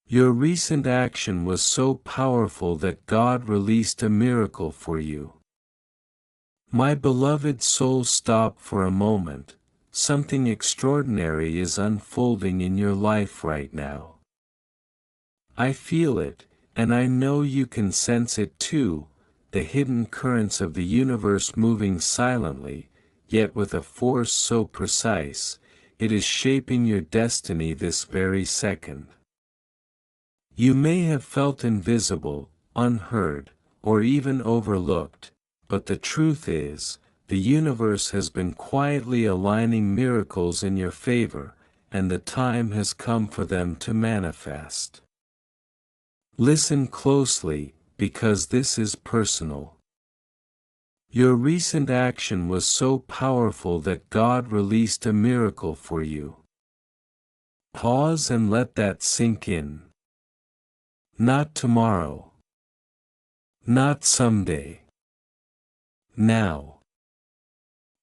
Your recent action was so powerful that God released a miracle for you. My beloved soul, stop for a moment. Something extraordinary is unfolding in your life right now. I feel it, and I know you can sense it too, the hidden currents of the universe moving silently, yet with a force so precise, it is shaping your destiny this very second. You may have felt invisible, unheard, or even overlooked, but the truth is, the universe has been quietly aligning miracles in your favor, and the time has come for them to manifest. Listen closely, because this is personal. Your recent action was so powerful that God released a miracle for you. Pause and let that sink in. Not tomorrow. Not someday. Now.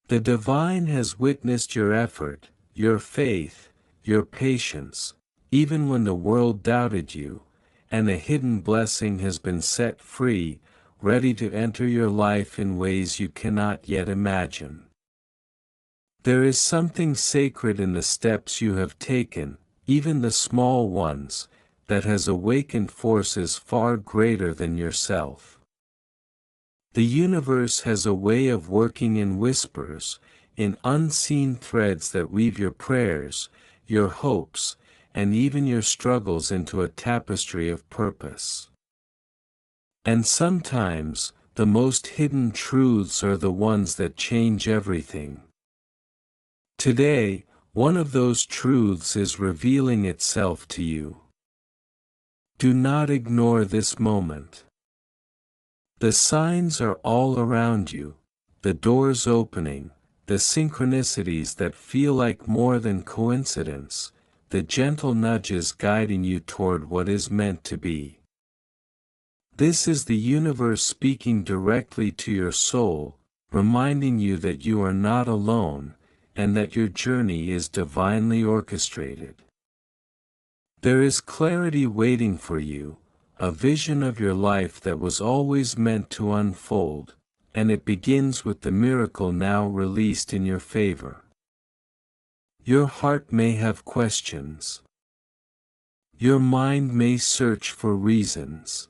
The divine has witnessed your effort, your faith, your patience, even when the world doubted you, and a hidden blessing has been set free, ready to enter your life in ways you cannot yet imagine. There is something sacred in the steps you have taken, even the small ones, that has awakened forces far greater than yourself. The universe has a way of working in whispers, in unseen threads that weave your prayers, your hopes, and even your struggles into a tapestry of purpose. And sometimes, the most hidden truths are the ones that change everything. Today, one of those truths is revealing itself to you. Do not ignore this moment. The signs are all around you, the doors opening, the synchronicities that feel like more than coincidence, the gentle nudges guiding you toward what is meant to be. This is the universe speaking directly to your soul, reminding you that you are not alone, and that your journey is divinely orchestrated. There is clarity waiting for you, a vision of your life that was always meant to unfold, and it begins with the miracle now released in your favor. Your heart may have questions. Your mind may search for reasons.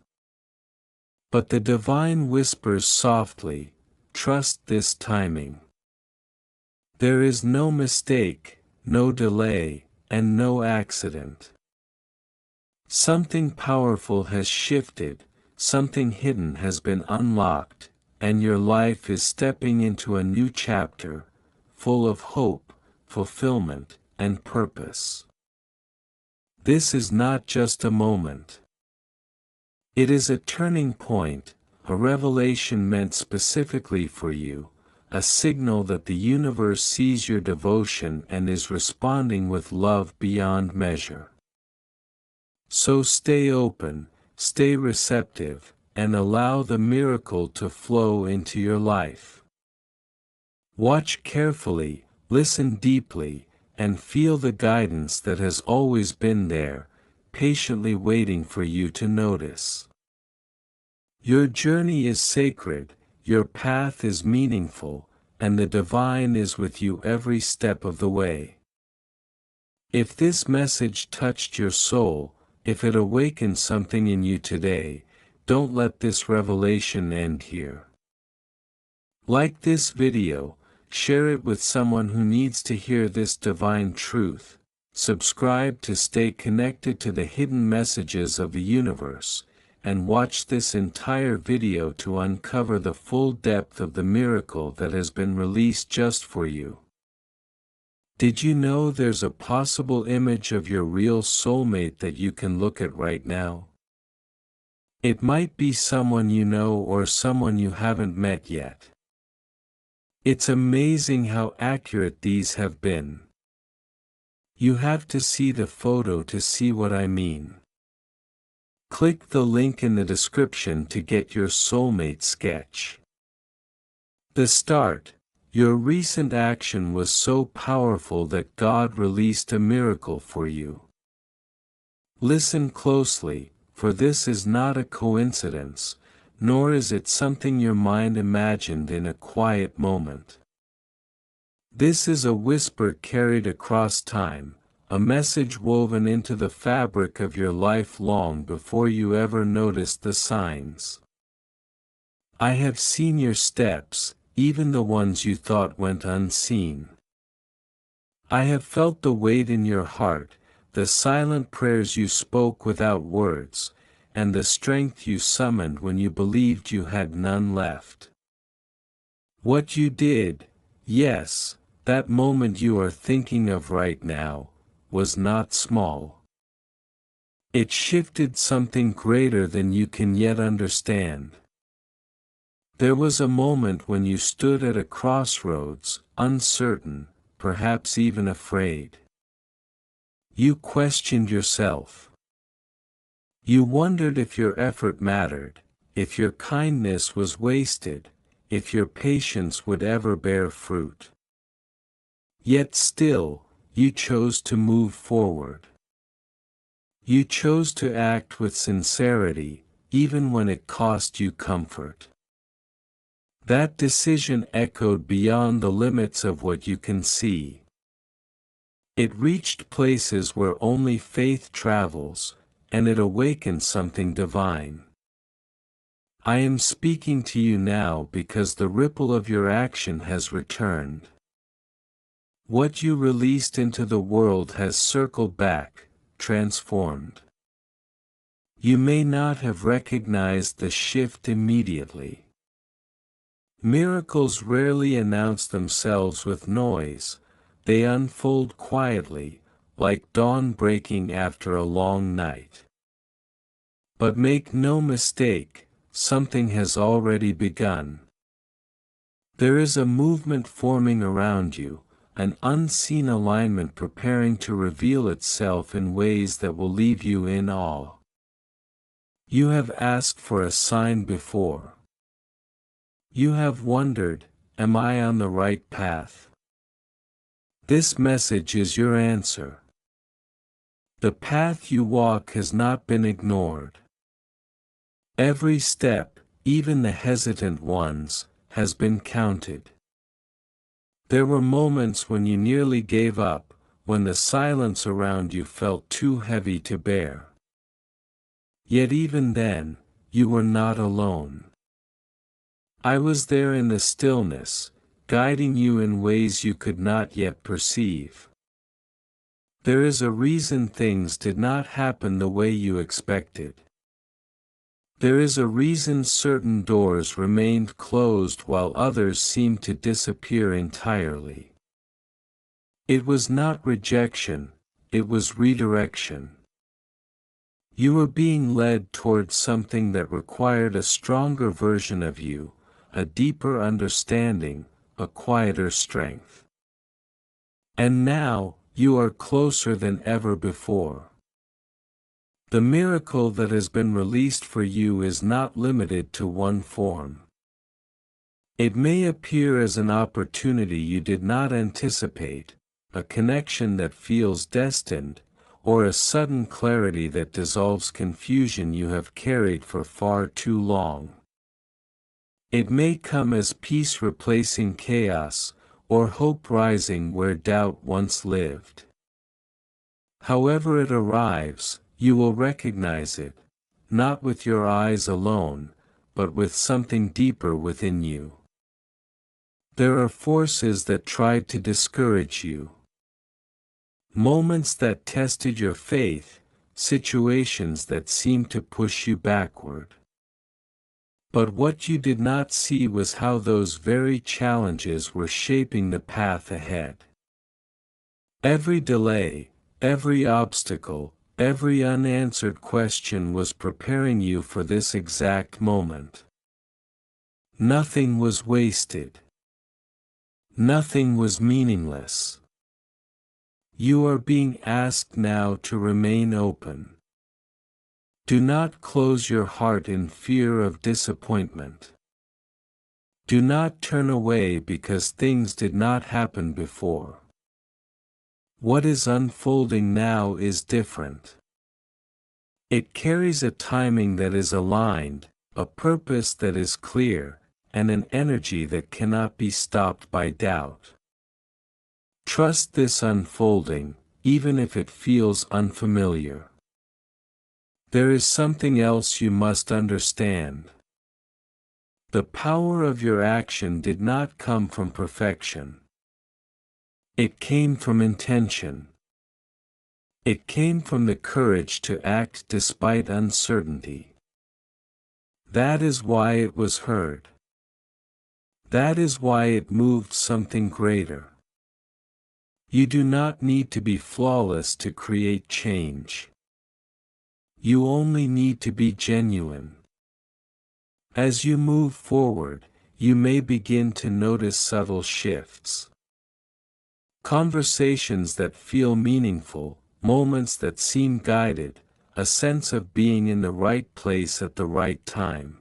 But the divine whispers softly, trust this timing. There is no mistake, no delay, and no accident. Something powerful has shifted, something hidden has been unlocked, and your life is stepping into a new chapter, full of hope, fulfillment, and purpose. This is not just a moment. It is a turning point, a revelation meant specifically for you, a signal that the universe sees your devotion and is responding with love beyond measure. So stay open, stay receptive, and allow the miracle to flow into your life. Watch carefully, listen deeply, and feel the guidance that has always been there, patiently waiting for you to notice. Your journey is sacred, your path is meaningful, and the divine is with you every step of the way. If this message touched your soul, if it awakened something in you today, don't let this revelation end here. Like this video, share it with someone who needs to hear this divine truth. Subscribe to stay connected to the hidden messages of the universe, and watch this entire video to uncover the full depth of the miracle that has been released just for you. Did you know there's a possible image of your real soulmate that you can look at right now? It might be someone you know or someone you haven't met yet. It's amazing how accurate these have been. You have to see the photo to see what I mean. Click the link in the description to get your soulmate sketch. The start. Your recent action was so powerful that God released a miracle for you. Listen closely, for this is not a coincidence, nor is it something your mind imagined in a quiet moment. This is a whisper carried across time, a message woven into the fabric of your life long before you ever noticed the signs. I have seen your steps, even the ones you thought went unseen. I have felt the weight in your heart, the silent prayers you spoke without words, and the strength you summoned when you believed you had none left. What you did, yes, that moment you are thinking of right now, was not small. It shifted something greater than you can yet understand. There was a moment when you stood at a crossroads, uncertain, perhaps even afraid. You questioned yourself. You wondered if your effort mattered, if your kindness was wasted, if your patience would ever bear fruit. Yet still, you chose to move forward. You chose to act with sincerity, even when it cost you comfort. That decision echoed beyond the limits of what you can see. It reached places where only faith travels, and it awakened something divine. I am speaking to you now because the ripple of your action has returned. What you released into the world has circled back, transformed. You may not have recognized the shift immediately. Miracles rarely announce themselves with noise, they unfold quietly, like dawn breaking after a long night. But make no mistake, something has already begun. There is a movement forming around you, an unseen alignment preparing to reveal itself in ways that will leave you in awe. You have asked for a sign before. You have wondered, am I on the right path? This message is your answer. The path you walk has not been ignored. Every step, even the hesitant ones, has been counted. There were moments when you nearly gave up, when the silence around you felt too heavy to bear. Yet even then, you were not alone. I was there in the stillness, guiding you in ways you could not yet perceive. There is a reason things did not happen the way you expected. There is a reason certain doors remained closed while others seemed to disappear entirely. It was not rejection, it was redirection. You were being led towards something that required a stronger version of you, a deeper understanding, a quieter strength. And now, you are closer than ever before. The miracle that has been released for you is not limited to one form. It may appear as an opportunity you did not anticipate, a connection that feels destined, or a sudden clarity that dissolves confusion you have carried for far too long. It may come as peace replacing chaos, or hope rising where doubt once lived. However it arrives, you will recognize it, not with your eyes alone, but with something deeper within you. There are forces that tried to discourage you. Moments that tested your faith, situations that seemed to push you backward. But what you did not see was how those very challenges were shaping the path ahead. Every delay, every obstacle, every unanswered question was preparing you for this exact moment. Nothing was wasted. Nothing was meaningless. You are being asked now to remain open. Do not close your heart in fear of disappointment. Do not turn away because things did not happen before. What is unfolding now is different. It carries a timing that is aligned, a purpose that is clear, and an energy that cannot be stopped by doubt. Trust this unfolding, even if it feels unfamiliar. There is something else you must understand. The power of your action did not come from perfection. It came from intention. It came from the courage to act despite uncertainty. That is why it was heard. That is why it moved something greater. You do not need to be flawless to create change. You only need to be genuine. As you move forward, you may begin to notice subtle shifts. Conversations that feel meaningful, moments that seem guided, a sense of being in the right place at the right time.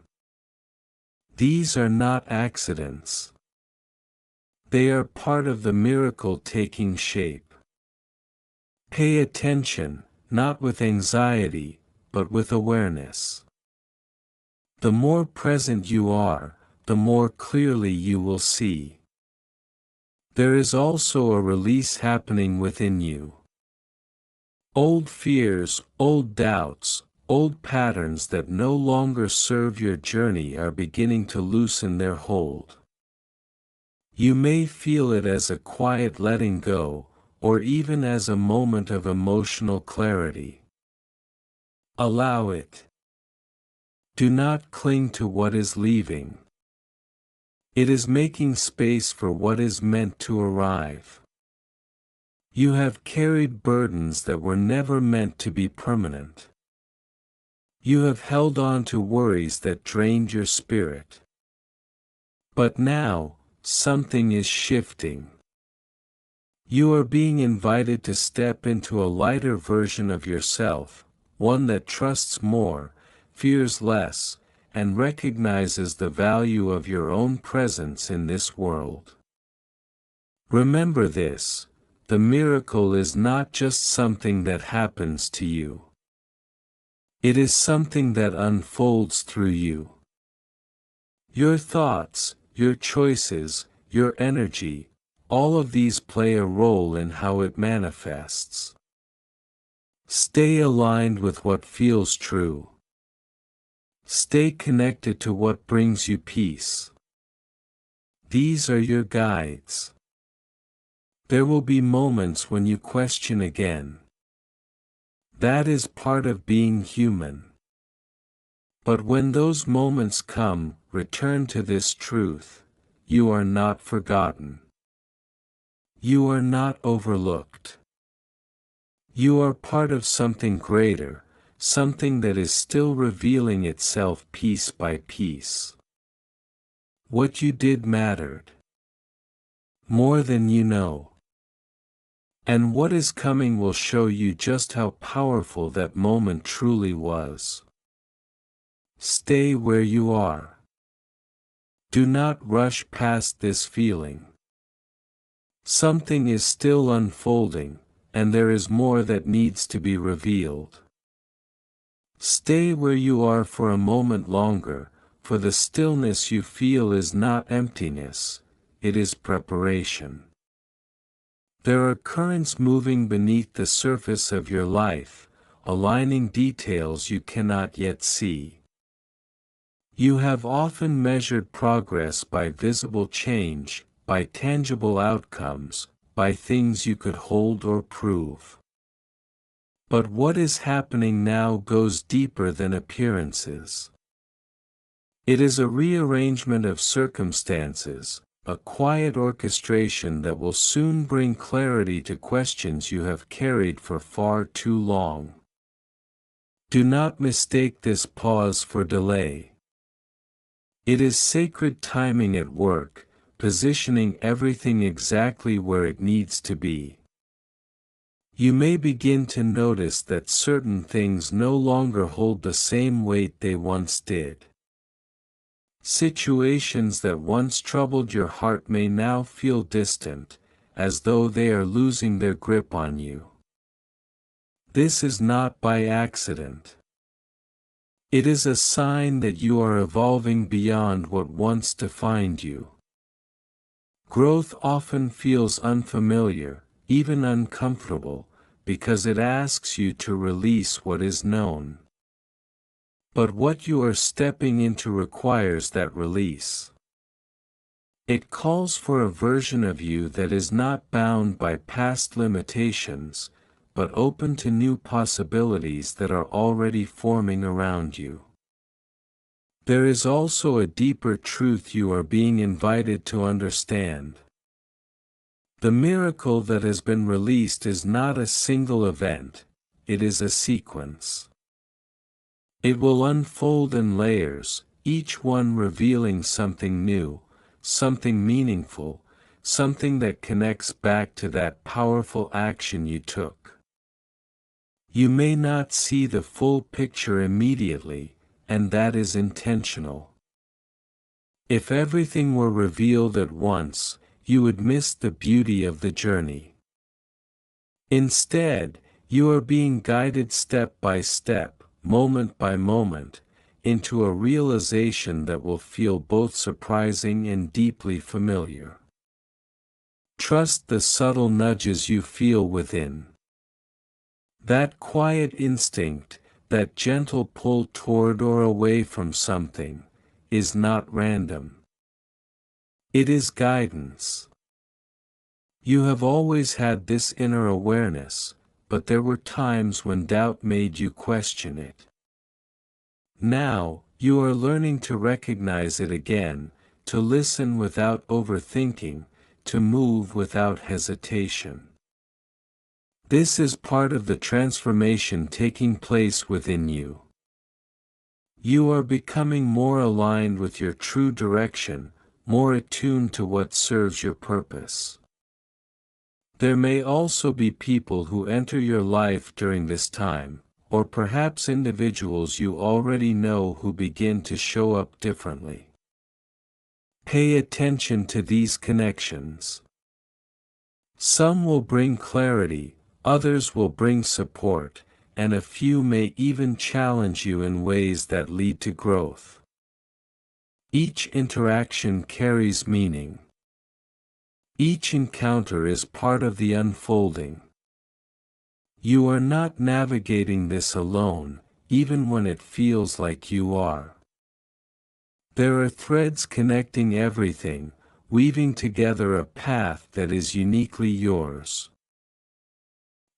These are not accidents. They are part of the miracle taking shape. Pay attention, not with anxiety, but with awareness. The more present you are, the more clearly you will see. There is also a release happening within you. Old fears, old doubts, old patterns that no longer serve your journey are beginning to loosen their hold. You may feel it as a quiet letting go, or even as a moment of emotional clarity. Allow it. Do not cling to what is leaving. It is making space for what is meant to arrive. You have carried burdens that were never meant to be permanent. You have held on to worries that drained your spirit. But now, something is shifting. You are being invited to step into a lighter version of yourself, one that trusts more, fears less, and recognizes the value of your own presence in this world. Remember this: the miracle is not just something that happens to you. It is something that unfolds through you. Your thoughts, your choices, your energy, all of these play a role in how it manifests. Stay aligned with what feels true. Stay connected to what brings you peace. These are your guides. There will be moments when you question again. That is part of being human. But when those moments come, return to this truth: you are not forgotten. You are not overlooked. You are part of something greater, something that is still revealing itself piece by piece. What you did mattered. More than you know. And what is coming will show you just how powerful that moment truly was. Stay where you are. Do not rush past this feeling. Something is still unfolding, and there is more that needs to be revealed. Stay where you are for a moment longer, for the stillness you feel is not emptiness, it is preparation. There are currents moving beneath the surface of your life, aligning details you cannot yet see. You have often measured progress by visible change, by tangible outcomes, by things you could hold or prove. But what is happening now goes deeper than appearances. It is a rearrangement of circumstances, a quiet orchestration that will soon bring clarity to questions you have carried for far too long. Do not mistake this pause for delay. It is sacred timing at work, positioning everything exactly where it needs to be. You may begin to notice that certain things no longer hold the same weight they once did. Situations that once troubled your heart may now feel distant, as though they are losing their grip on you. This is not by accident. It is a sign that you are evolving beyond what once defined you. Growth often feels unfamiliar, even uncomfortable, because it asks you to release what is known. But what you are stepping into requires that release. It calls for a version of you that is not bound by past limitations, but open to new possibilities that are already forming around you. There is also a deeper truth you are being invited to understand. The miracle that has been released is not a single event, it is a sequence. It will unfold in layers, each one revealing something new, something meaningful, something that connects back to that powerful action you took. You may not see the full picture immediately, and that is intentional. If everything were revealed at once, you would miss the beauty of the journey. Instead, you are being guided step by step, moment by moment, into a realization that will feel both surprising and deeply familiar. Trust the subtle nudges you feel within. That quiet instinct, that gentle pull toward or away from something, is not random. It is guidance. You have always had this inner awareness, but there were times when doubt made you question it. Now, you are learning to recognize it again, to listen without overthinking, to move without hesitation. This is part of the transformation taking place within you. You are becoming more aligned with your true direction, more attuned to what serves your purpose. There may also be people who enter your life during this time, or perhaps individuals you already know who begin to show up differently. Pay attention to these connections. Some will bring clarity, others will bring support, and a few may even challenge you in ways that lead to growth. Each interaction carries meaning. Each encounter is part of the unfolding. You are not navigating this alone, even when it feels like you are. There are threads connecting everything, weaving together a path that is uniquely yours.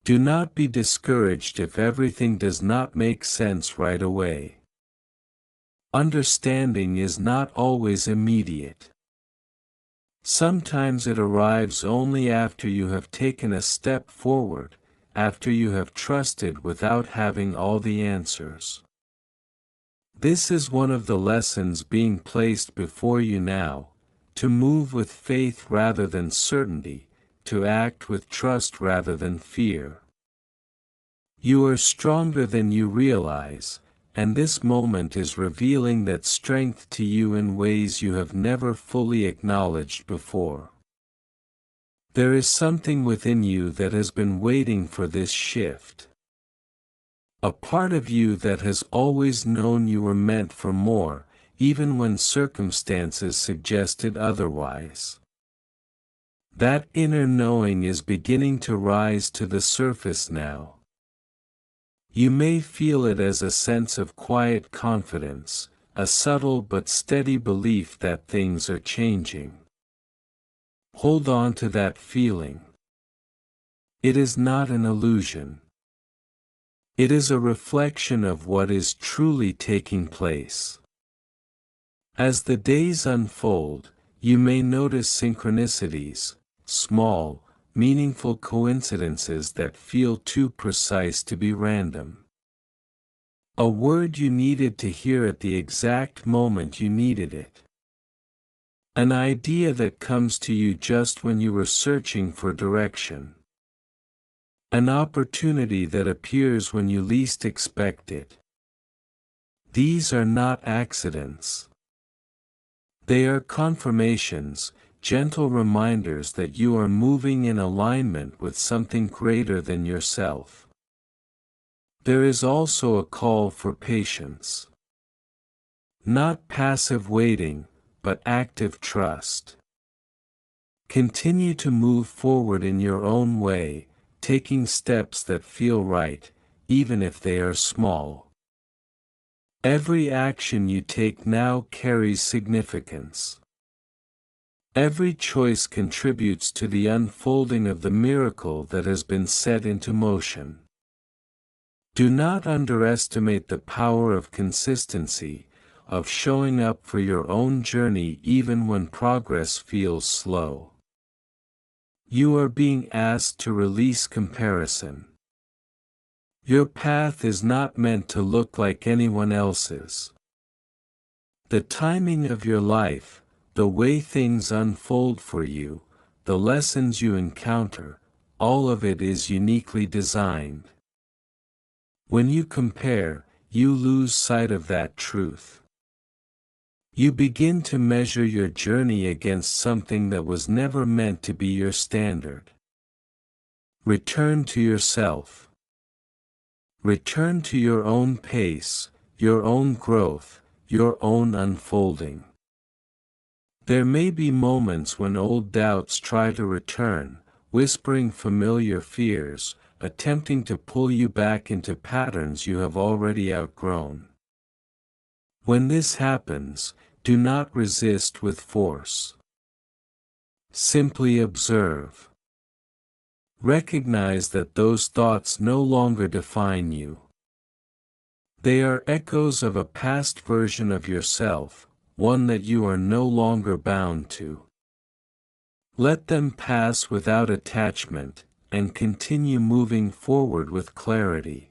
Do not be discouraged if everything does not make sense right away. Understanding is not always immediate. Sometimes it arrives only after you have taken a step forward, after you have trusted without having all the answers. This is one of the lessons being placed before you now, to move with faith rather than certainty, to act with trust rather than fear. You are stronger than you realize, and this moment is revealing that strength to you in ways you have never fully acknowledged before. There is something within you that has been waiting for this shift. A part of you that has always known you were meant for more, even when circumstances suggested otherwise. That inner knowing is beginning to rise to the surface now. You may feel it as a sense of quiet confidence, a subtle but steady belief that things are changing. Hold on to that feeling. It is not an illusion. It is a reflection of what is truly taking place. As the days unfold, you may notice synchronicities, small, meaningful coincidences that feel too precise to be random. A word you needed to hear at the exact moment you needed it. An idea that comes to you just when you were searching for direction. An opportunity that appears when you least expect it. These are not accidents. They are confirmations, gentle reminders that you are moving in alignment with something greater than yourself. There is also a call for patience. Not passive waiting, but active trust. Continue to move forward in your own way, taking steps that feel right, even if they are small. Every action you take now carries significance. Every choice contributes to the unfolding of the miracle that has been set into motion. Do not underestimate the power of consistency, of showing up for your own journey even when progress feels slow. You are being asked to release comparison. Your path is not meant to look like anyone else's. The timing of your life, the way things unfold for you, the lessons you encounter, all of it is uniquely designed. When you compare, you lose sight of that truth. You begin to measure your journey against something that was never meant to be your standard. Return to yourself. Return to your own pace, your own growth, your own unfolding. There may be moments when old doubts try to return, whispering familiar fears, attempting to pull you back into patterns you have already outgrown. When this happens, do not resist with force. Simply observe. Recognize that those thoughts no longer define you. They are echoes of a past version of yourself, one that you are no longer bound to. Let them pass without attachment, and continue moving forward with clarity.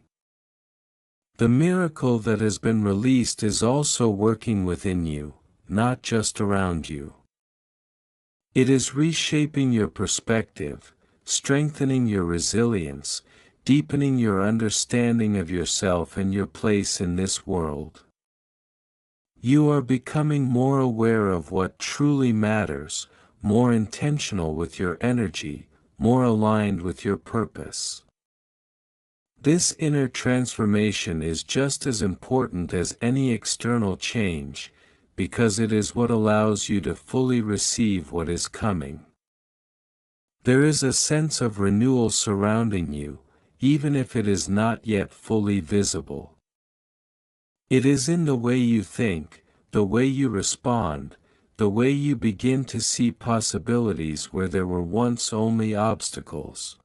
The miracle that has been released is also working within you, not just around you. It is reshaping your perspective, strengthening your resilience, deepening your understanding of yourself and your place in this world. You are becoming more aware of what truly matters, more intentional with your energy, more aligned with your purpose. This inner transformation is just as important as any external change, because it is what allows you to fully receive what is coming. There is a sense of renewal surrounding you, even if it is not yet fully visible. It is in the way you think, the way you respond, the way you begin to see possibilities where there were once only obstacles.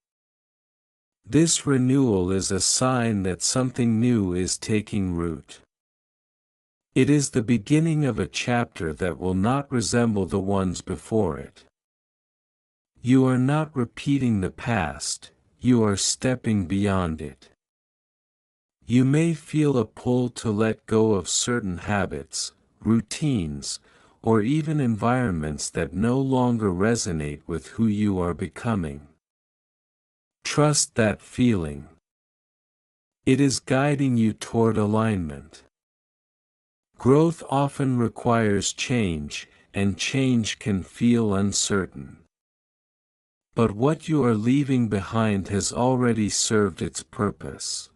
This renewal is a sign that something new is taking root. It is the beginning of a chapter that will not resemble the ones before it. You are not repeating the past, you are stepping beyond it. You may feel a pull to let go of certain habits, routines, or even environments that no longer resonate with who you are becoming. Trust that feeling. It is guiding you toward alignment. Growth often requires change, and change can feel uncertain. But what you are leaving behind has already served its purpose.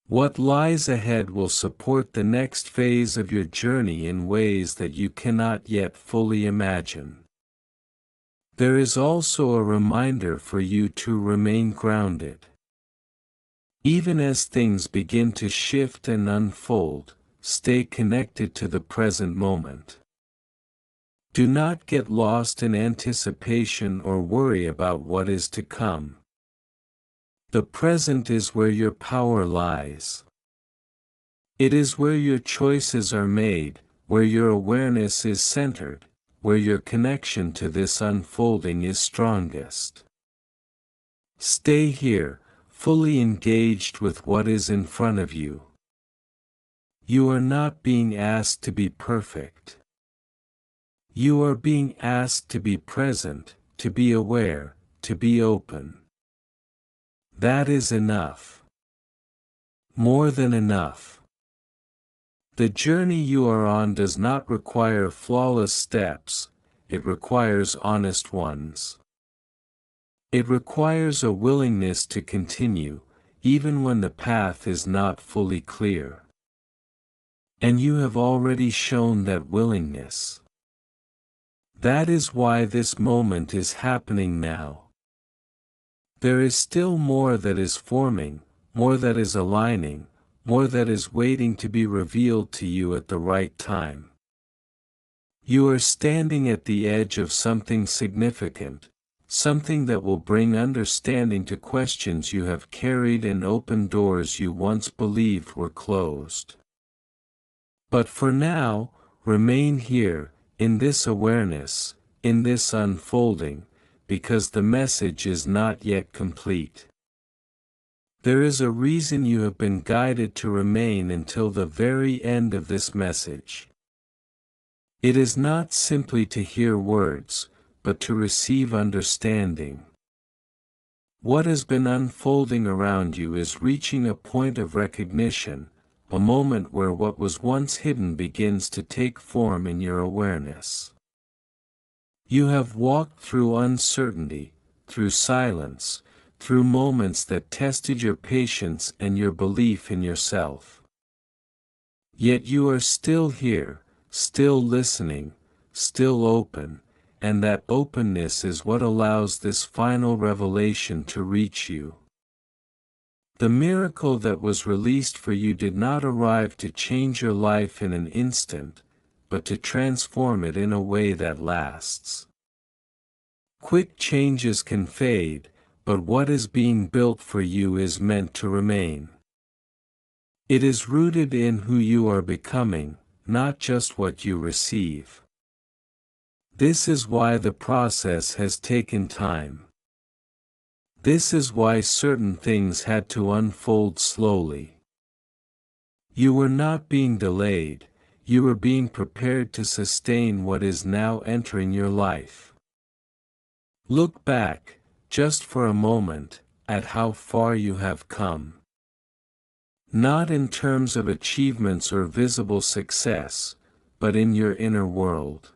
What lies ahead will support the next phase of your journey in ways that you cannot yet fully imagine. There is also a reminder for you to remain grounded. Even as things begin to shift and unfold, stay connected to the present moment. Do not get lost in anticipation or worry about what is to come. The present is where your power lies. It is where your choices are made, where your awareness is centered, where your connection to this unfolding is strongest. Stay here, fully engaged with what is in front of you. You are not being asked to be perfect. You are being asked to be present, to be aware, to be open. That is enough. More than enough. The journey you are on does not require flawless steps, it requires honest ones. It requires a willingness to continue, even when the path is not fully clear. And you have already shown that willingness. That is why this moment is happening now. There is still more that is forming, more that is aligning, more that is waiting to be revealed to you at the right time. You are standing at the edge of something significant, something that will bring understanding to questions you have carried and open doors you once believed were closed. But for now, remain here, in this awareness, in this unfolding, because the message is not yet complete. There is a reason you have been guided to remain until the very end of this message. It is not simply to hear words, but to receive understanding. What has been unfolding around you is reaching a point of recognition, a moment where what was once hidden begins to take form in your awareness. You have walked through uncertainty, through silence, through moments that tested your patience and your belief in yourself. Yet you are still here, still listening, still open, and that openness is what allows this final revelation to reach you. The miracle that was released for you did not arrive to change your life in an instant, but to transform it in a way that lasts. Quick changes can fade, but what is being built for you is meant to remain. It is rooted in who you are becoming, not just what you receive. This is why the process has taken time. This is why certain things had to unfold slowly. You were not being delayed, you were being prepared to sustain what is now entering your life. Look back, just for a moment, at how far you have come. Not in terms of achievements or visible success, but in your inner world.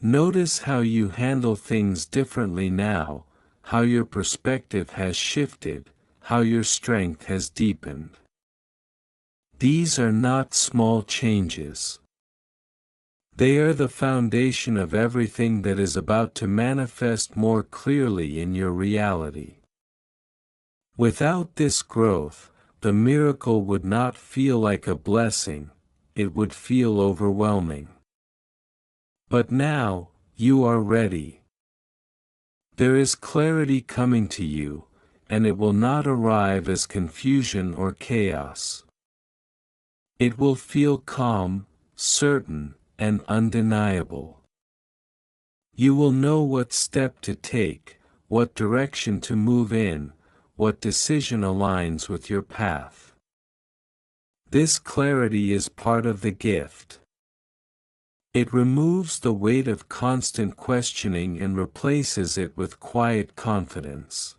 Notice how you handle things differently now, how your perspective has shifted, how your strength has deepened. These are not small changes. They are the foundation of everything that is about to manifest more clearly in your reality. Without this growth, the miracle would not feel like a blessing, it would feel overwhelming. But now, you are ready. There is clarity coming to you, and it will not arrive as confusion or chaos. It will feel calm, certain, and undeniable. You will know what step to take, what direction to move in, what decision aligns with your path. This clarity is part of the gift. It removes the weight of constant questioning and replaces it with quiet confidence.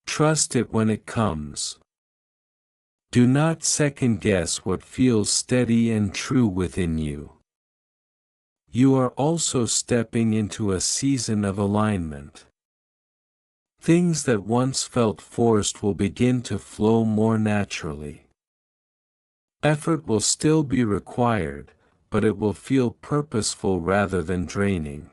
Trust it when it comes. Do not second-guess what feels steady and true within you. You are also stepping into a season of alignment. Things that once felt forced will begin to flow more naturally. Effort will still be required, but it will feel purposeful rather than draining.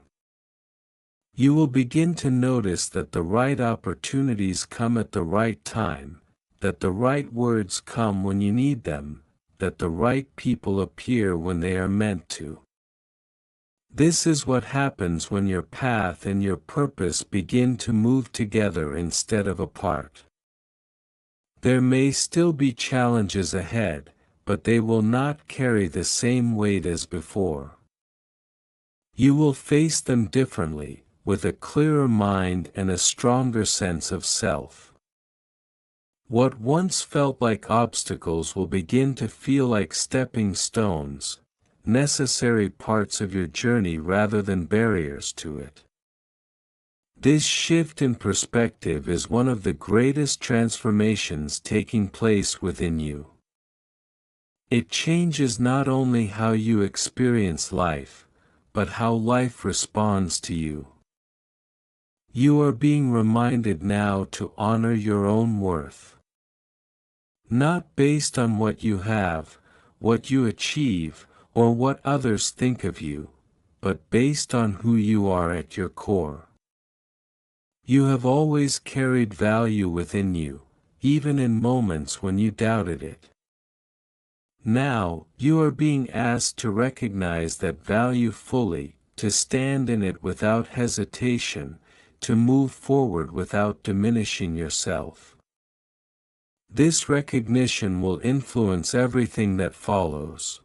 You will begin to notice that the right opportunities come at the right time, that the right words come when you need them, that the right people appear when they are meant to. This is what happens when your path and your purpose begin to move together instead of apart. There may still be challenges ahead, but they will not carry the same weight as before. You will face them differently, with a clearer mind and a stronger sense of self. What once felt like obstacles will begin to feel like stepping stones, necessary parts of your journey rather than barriers to it. This shift in perspective is one of the greatest transformations taking place within you. It changes not only how you experience life, but how life responds to you. You are being reminded now to honor your own worth. Not based on what you have, what you achieve, or what others think of you, but based on who you are at your core. You have always carried value within you, even in moments when you doubted it. Now, you are being asked to recognize that value fully, to stand in it without hesitation, to move forward without diminishing yourself. This recognition will influence everything that follows.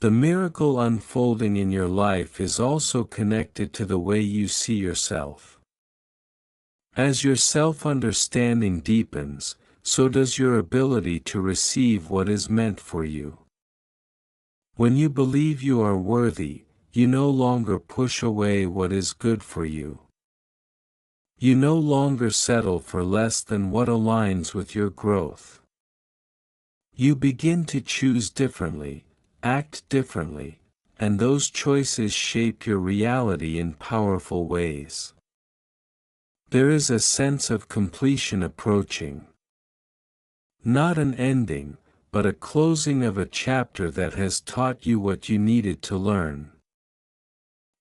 The miracle unfolding in your life is also connected to the way you see yourself. As your self-understanding deepens, so does your ability to receive what is meant for you. When you believe you are worthy, you no longer push away what is good for you. You no longer settle for less than what aligns with your growth. You begin to choose differently, act differently, and those choices shape your reality in powerful ways. There is a sense of completion approaching. Not an ending, but a closing of a chapter that has taught you what you needed to learn.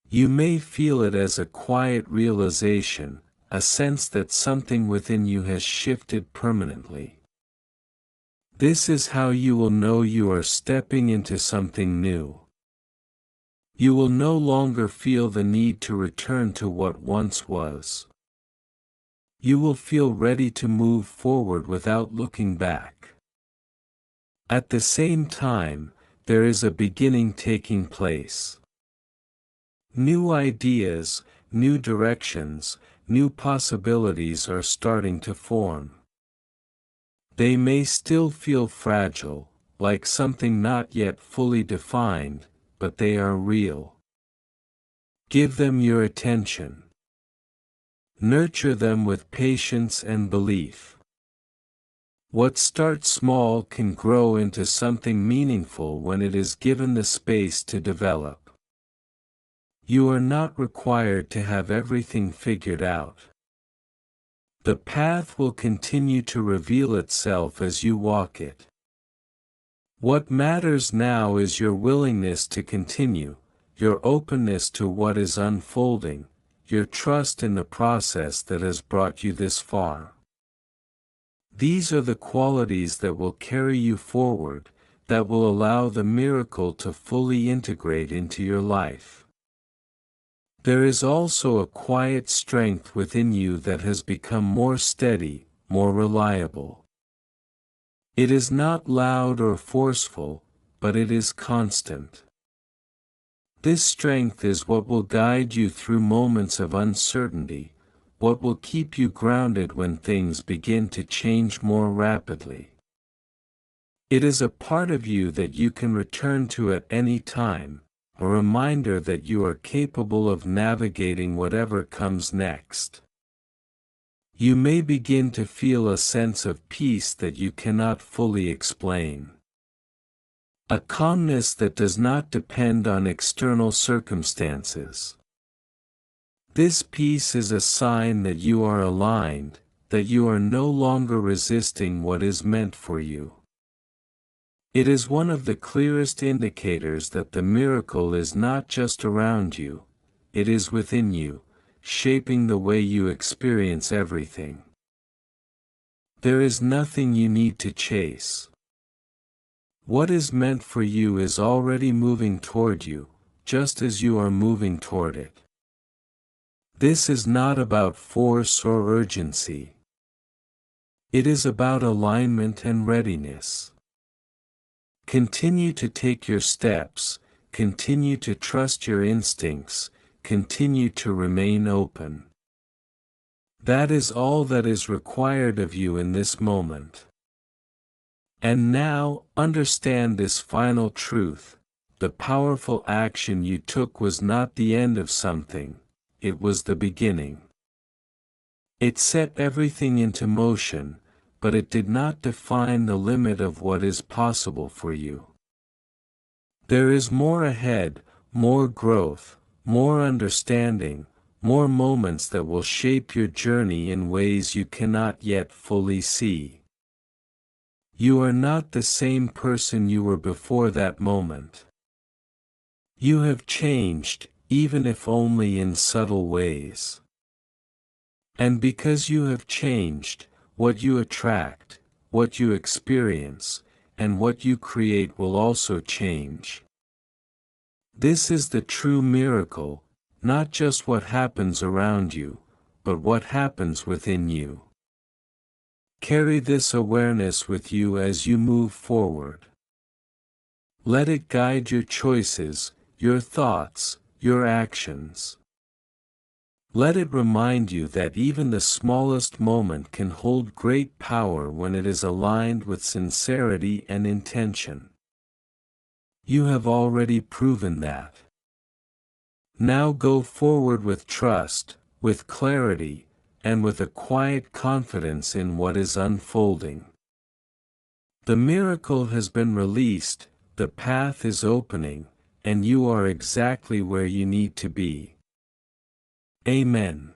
You may feel it as a quiet realization, a sense that something within you has shifted permanently. This is how you will know you are stepping into something new. You will no longer feel the need to return to what once was. You will feel ready to move forward without looking back. At the same time, there is a beginning taking place. New ideas, new directions, new possibilities are starting to form. They may still feel fragile, like something not yet fully defined, but they are real. Give them your attention. Nurture them with patience and belief. What starts small can grow into something meaningful when it is given the space to develop. You are not required to have everything figured out. The path will continue to reveal itself as you walk it. What matters now is your willingness to continue, your openness to what is unfolding, your trust in the process that has brought you this far. These are the qualities that will carry you forward, that will allow the miracle to fully integrate into your life. There is also a quiet strength within you that has become more steady, more reliable. It is not loud or forceful, but it is constant. This strength is what will guide you through moments of uncertainty, what will keep you grounded when things begin to change more rapidly. It is a part of you that you can return to at any time, a reminder that you are capable of navigating whatever comes next. You may begin to feel a sense of peace that you cannot fully explain. A calmness that does not depend on external circumstances. This peace is a sign that you are aligned, that you are no longer resisting what is meant for you. It is one of the clearest indicators that the miracle is not just around you, it is within you, shaping the way you experience everything. There is nothing you need to chase. What is meant for you is already moving toward you, just as you are moving toward it. This is not about force or urgency. It is about alignment and readiness. Continue to take your steps, continue to trust your instincts, continue to remain open. That is all that is required of you in this moment. And now, understand this final truth: the powerful action you took was not the end of something, it was the beginning. It set everything into motion, but it did not define the limit of what is possible for you. There is more ahead, more growth, more understanding, more moments that will shape your journey in ways you cannot yet fully see. You are not the same person you were before that moment. You have changed, even if only in subtle ways. And because you have changed, what you attract, what you experience, and what you create will also change. This is the true miracle, not just what happens around you, but what happens within you. Carry this awareness with you as you move forward. Let it guide your choices, your thoughts, your actions. Let it remind you that even the smallest moment can hold great power when it is aligned with sincerity and intention. You have already proven that. Now go forward with trust, with clarity, and with a quiet confidence in what is unfolding. The miracle has been released, the path is opening, and you are exactly where you need to be. Amen.